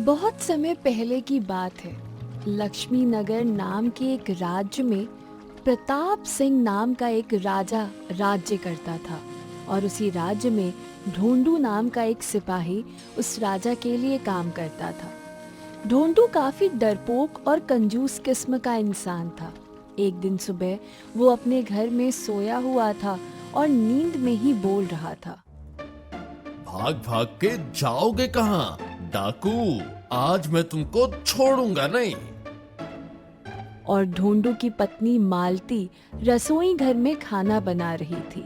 बहुत समय पहले की बात है। लक्ष्मी नगर नाम के एक राज्य में प्रताप सिंह नाम का एक राजा राज्य करता था और उसी राज्य में ढोंडू नाम का एक सिपाही उस राजा के लिए काम करता था। ढोंडू काफी डरपोक और कंजूस किस्म का इंसान था। एक दिन सुबह वो अपने घर में सोया हुआ था और नींद में ही बोल रहा था। भाग भाग के जाओगे कहाँ डाकू? आज मैं तुमको छोड़ूंगा नहीं। और ढोंडू की पत्नी मालती रसोई घर में खाना बना रही थी।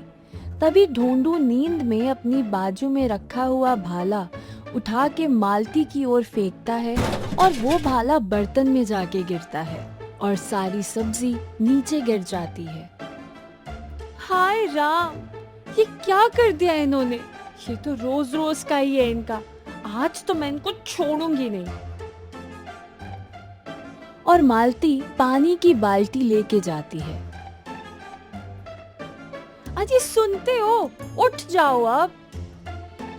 तभी ढोंडू नींद में अपनी बाजू में रखा हुआ भाला उठा के मालती की ओर फेंकता है और वो भाला बर्तन में जाके गिरता है और सारी सब्जी नीचे गिर जाती है। हाय राम, ये क्या कर दिया इन्होंने? ये तो रोज रोज का ही है इनका। आज तो मैं इनको छोड़ूंगी नहीं। और मालती पानी की बाल्टी लेके जाती है। अजी सुनते हो, उठ जाओ अब।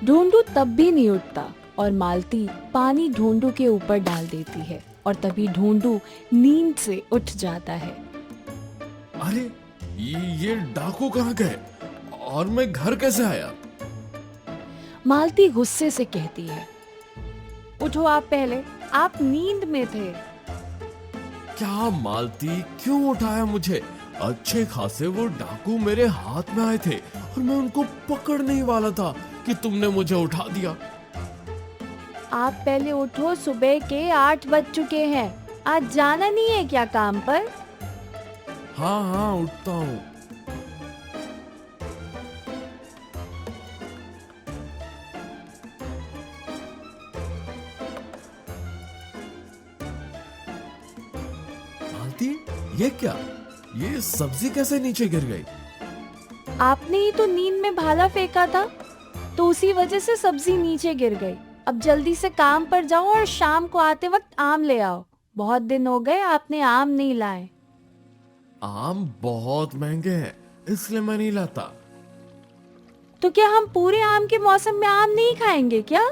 ढोंडू तब भी नहीं उठता और मालती पानी ढोंडू के ऊपर डाल देती है और तभी ढोंडू नींद से उठ जाता है। अरे ये डाकू कहाँ गए और मैं घर कैसे आया? मालती गुस्से से कहती है, उठो आप पहले, आप नींद में थे। क्या मालती, क्यों उठाया मुझे? अच्छे खासे वो डाकू मेरे हाथ में आए थे और मैं उनको पकड़ने ही वाला था कि तुमने मुझे उठा दिया। आप पहले उठो, सुबह के 8 बज चुके हैं। आज जाना नहीं है क्या काम पर? हाँ हाँ उठता हूँ। मालती, ये क्या? ये सब्जी कैसे नीचे गिर गई? आपने ही तो नींद में भाला फेंका था, तो उसी वजह से सब्जी नीचे गिर गई। अब जल्दी से काम पर जाओ और शाम को आते वक्त आम ले आओ। बहुत दिन हो गए आपने आम नहीं लाए। आम बहुत महंगे हैं, इसलिए मैं नहीं लाता। तो क्या हम पूरे आम के मौसम में आम नहीं खाएंगे क्या?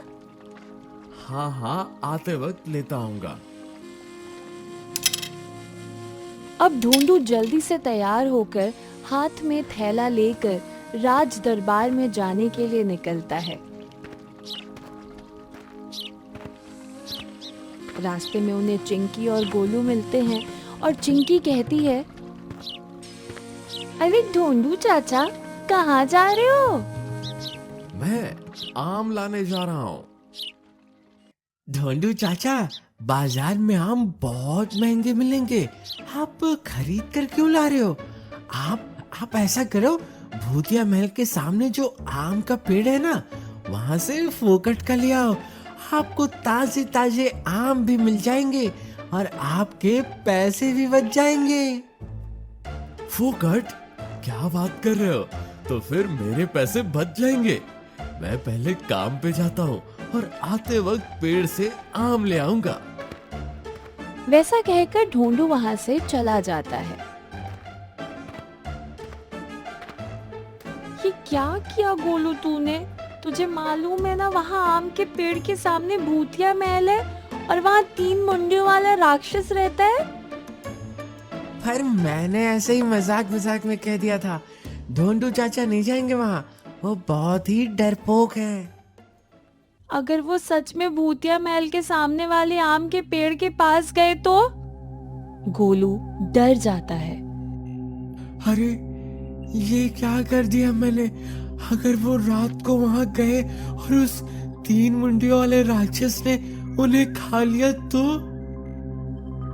हाँ हाँ आते वक्त लेता आऊंगा। अब ढोंडू जल्दी से तैयार होकर हाथ में थैला लेकर राज दरबार में जाने के लिए निकलता है। रास्ते में उन्हें चिंकी और गोलू मिलते हैं और चिंकी कहती है, अरे ढोंडू चाचा, कहाँ जा रहे हो? मैं आम लाने जा रहा हूँ। ढोंडू चाचा, बाजार में आम बहुत महंगे मिलेंगे, आप खरीद कर क्यों ला रहे हो? आप ऐसा करो, भूतिया महल के सामने जो आम का पेड़ है ना, वहाँ से फोकट का ले आओ। आपको ताजे ताजे आम भी मिल जाएंगे और आपके पैसे भी बच जाएंगे। फोकट? क्या बात कर रहे हो? तो फिर मेरे पैसे बच जाएंगे। मैं पहले काम पे जाता हूँ और आते वक्त पेड़ से आम ले आऊंगा। वैसा कहकर ढोंडू वहाँ से चला जाता है। ये क्या किया गोलू तूने? तुझे मालूम है ना, वहाँ आम के पेड़ के सामने भूतिया महल है और वहाँ 3 मुंडियों वाला राक्षस रहता है। पर मैंने ऐसे ही मजाक में कह दिया था। ढोंडू चाचा नहीं जाएंगे वहाँ, वो बहुत ही डरपोक है। अगर वो सच में भूतिया महल के सामने वाले आम के पेड़ के पास गए तो? गोलू डर जाता है। अरे ये क्या कर दिया मैंने? अगर वो रात को वहां गए और उस 3 मुंडियों वाले राक्षस ने उन्हें खा लिया तो?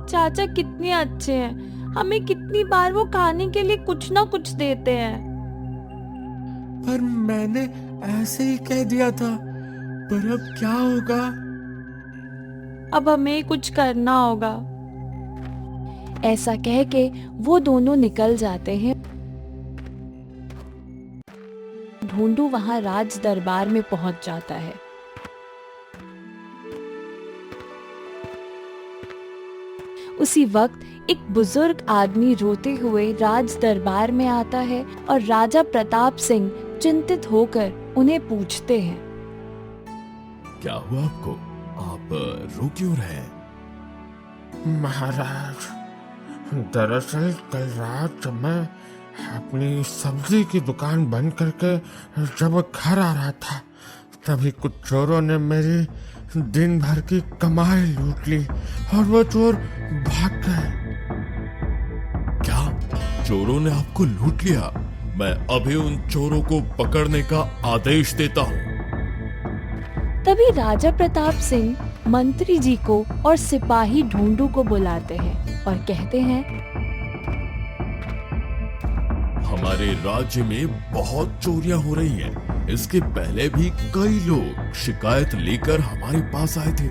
चाचा कितने अच्छे हैं, हमें कितनी बार वो खाने के लिए कुछ ना कुछ देते हैं। पर मैंने ऐसे ही कह दिया था, पर अब क्या होगा? अब हमें कुछ करना होगा। ऐसा कह के वो दोनों निकल जाते हैं। ढोंडू वहां राज दरबार में पहुंच जाता है। उसी वक्त एक बुजुर्ग आदमी रोते हुए राज दरबार में आता है और राजा प्रताप सिंह चिंतित होकर उन्हें पूछते हैं, क्या हुआ आपको? आप रो क्यों रहे हैं? महाराज, दरअसल कल रात जब मैं अपनी सब्जी की दुकान बंद करके जब घर आ रहा था, तभी कुछ चोरों ने मेरी दिन भर की कमाई लूट ली और वो चोर भाग गए। क्या चोरों ने आपको लूट लिया? मैं अभी उन चोरों को पकड़ने का आदेश देता हूँ। तभी राजा प्रताप सिंह मंत्री जी को और सिपाही ढूंढू को बुलाते हैं और कहते हैं, हमारे राज्य में बहुत चोरियां हो रही हैं। इसके पहले भी कई लोग शिकायत लेकर हमारे पास आए थे।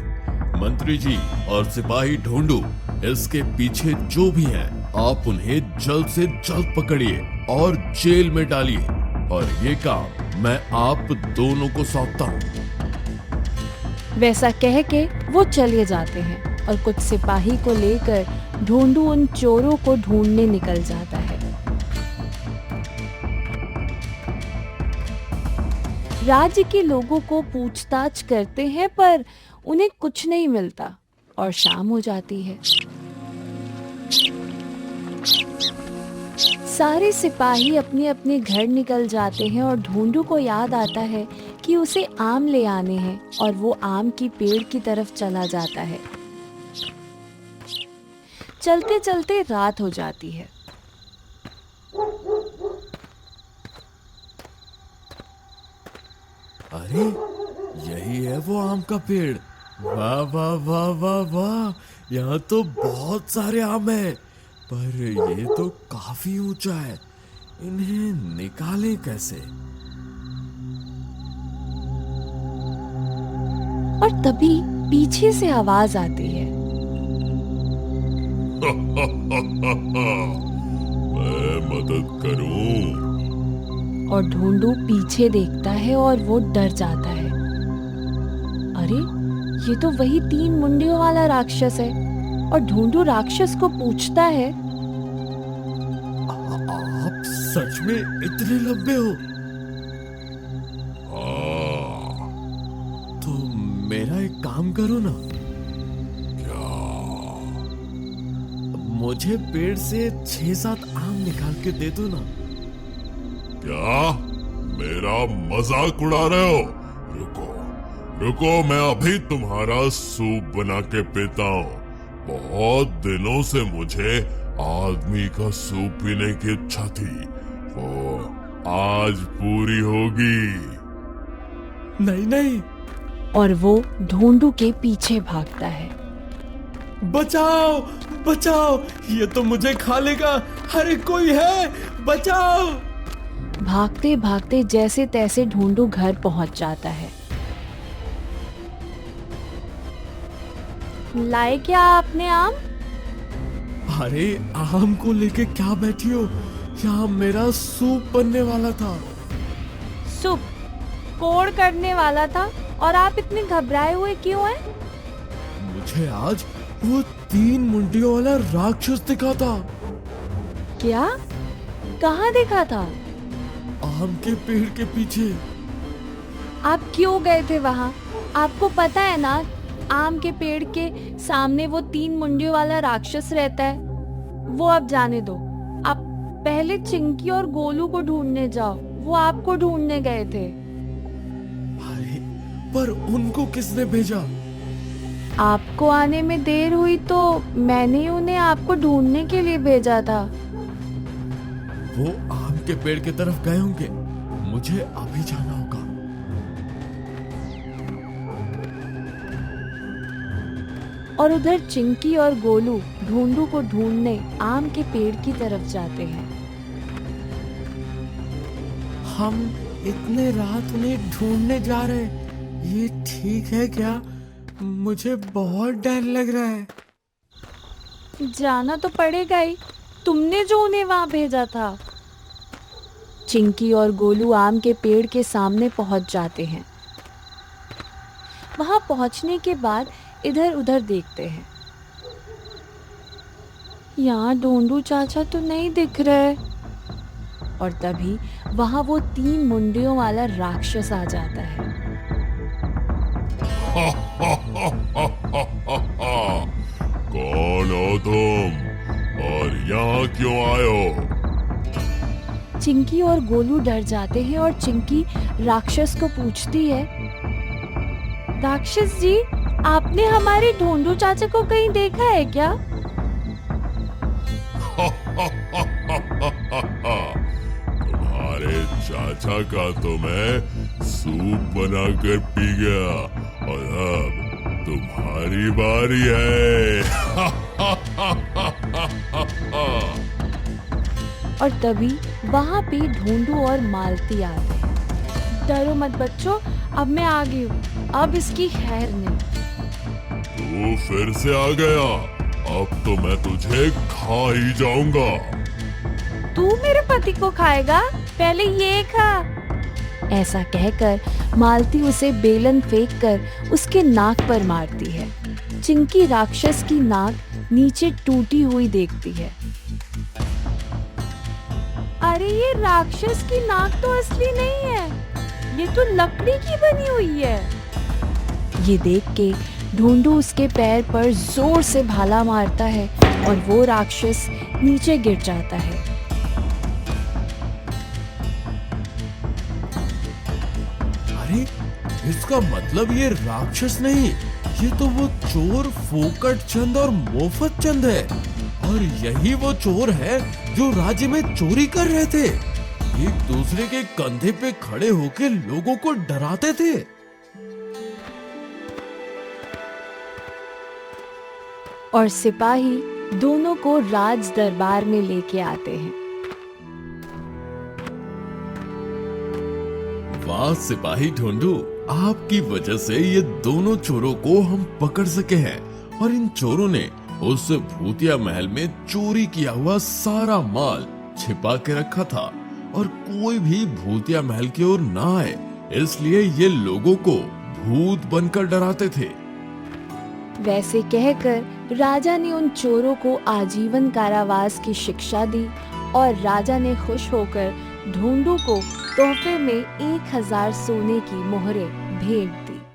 मंत्री जी और सिपाही ढूंढू, इसके पीछे जो भी हैं, आप उन्हें जल्द से जल्द पकड़िए और जेल में डालिए। और ये काम मैं आप दोनों को सौंपता हूँ। वैसा कह के वो चले जाते हैं और कुछ सिपाही को लेकर ढूंढू उन चोरों को ढूंढने निकल जाता है। राज्य के लोगों को पूछताछ करते हैं पर उन्हें कुछ नहीं मिलता और शाम हो जाती है। सारे सिपाही अपने अपने घर निकल जाते हैं और ढूंढू को याद आता है कि उसे आम ले आने हैं और वो आम की पेड़ की तरफ चला जाता है। चलते चलते रात हो जाती है। अरे यही है वो आम का पेड़। वाह वाह वाह वाह वाह, यहाँ तो बहुत सारे आम हैं, पर ये तो काफी ऊंचा है। इन्हें निकालें कैसे? और तभी पीछे से आवाज आती है, मैं मदद करूं? और ढूंढू पीछे देखता है और वो डर जाता है। अरे ये तो वही 3 मुंडियों वाला राक्षस है। और ढूंढू राक्षस को पूछता है, आप सच में इतने लंबे हो? हाँ। तो मेरा एक काम करो ना। क्या? मुझे पेड़ से 6-7 आम निकाल के दे दो ना। क्या मेरा मजाक उड़ा रहे हो? रुको रुको, मैं अभी तुम्हारा सूप बना के पीता हूँ। बहुत दिनों से मुझे आदमी का सूप पीने की इच्छा थी, वो आज पूरी होगी। नहीं नहीं। और वो ढूंढू के पीछे भागता है। बचाओ बचाओ, ये तो मुझे खा लेगा। अरे कोई है, बचाओ। भागते भागते जैसे तैसे ढूंढू घर पहुंच जाता है। लाए क्या आपने आम? अरे आम को लेके क्या बैठी हो? यहाँ मेरा सूप बनने वाला था। सूप कोड़ करने वाला था और आप इतने घबराए हुए क्यों हैं? मुझे आज वो 3 मुंडियों वाला राक्षस दिखा था। क्या? कहाँ देखा था? आम के पेड़ के पीछे। आप क्यों गए थे वहाँ? आपको पता है ना, आम के पेड़ के सामने वो 3 मुंडियों वाला राक्षस रहता है। वो अब जाने दो, आप पहले चिंकी और गोलू को ढूंढने जाओ। वो आपको ढूंढने गए थे। अरे पर उनको किसने भेजा? आपको आने में देर हुई तो मैंने उन्हें आपको ढूंढने के लिए भेजा था। वो आम के पेड़ की तरफ गए होंगे। मुझे अभी जाना होगा। और उधर चिंकी और गोलू ढूंढू को ढूंढने आम के पेड़ की तरफ जाते हैं। हम इतने रात उन्हें ढूंढने जा रहे हैं, ये ठीक है क्या? मुझे बहुत डर लग रहा है। जाना तो पड़ेगा ही, तुमने जो उन्हें वहां भेजा था। चिंकी और गोलू आम के पेड़ के सामने पहुंच जाते हैं। वहां पहुंचने के बाद इधर उधर देखते हैं। यहाँ ढूंढू चाचा तो नहीं दिख रहे। और तभी वहां वो 3 मुंडियों वाला राक्षस आ जाता है। कौन हो तुम और यहाँ क्यों आए हो? चिंकी और गोलू डर जाते हैं और चिंकी राक्षस को पूछती है, राक्षस जी, आपने हमारे ढोंडू चाचा को कहीं देखा है क्या? तुम्हारे चाचा का तो मैं सूप बनाकर पी गया और अब तुम्हारी बारी है। और तभी वहाँ पे ढोंडू और मालती आते हैं। डरो मत बच्चों, अब मैं आ गई हूँ, अब इसकी खैर नहीं। तू फिर से आ गया, अब तो मैं तुझे खा ही जाऊंगा। तू मेरे पति को खाएगा? पहले ये खा। ऐसा कहकर मालती उसे बेलन फेंककर उसके नाक पर मारती है। चिंकी राक्षस की नाक नीचे टूटी हुई देखती है। अरे ये राक्षस की नाक तो असली नहीं है, ये तो लकड़ी की बनी हुई है। ये देख के ढोंडू उसके पैर पर जोर से भाला मारता है और वो राक्षस नीचे गिर जाता है। अरे इसका मतलब ये राक्षस नहीं, ये तो वो चोर फोकट चंद और मोफत चंद है। और यही वो चोर है जो राज्य में चोरी कर रहे थे, एक दूसरे के कंधे पे खड़े होकर लोगों को डराते थे। और सिपाही दोनों को राज दरबार में लेके आते हैं। वाह सिपाही ढोंडू, आपकी वजह से ये दोनों चोरों को हम पकड़ सके हैं। और इन चोरों ने उस भूतिया महल में चोरी किया हुआ सारा माल छिपा के रखा था और कोई भी भूतिया महल की ओर ना आए, इसलिए ये लोगों को भूत बनकर डराते थे। वैसे कहकर राजा ने उन चोरों को आजीवन कारावास की शिक्षा दी और राजा ने खुश होकर ढोंडू को तोहफे में 1000 सोने की मोहरें भेंट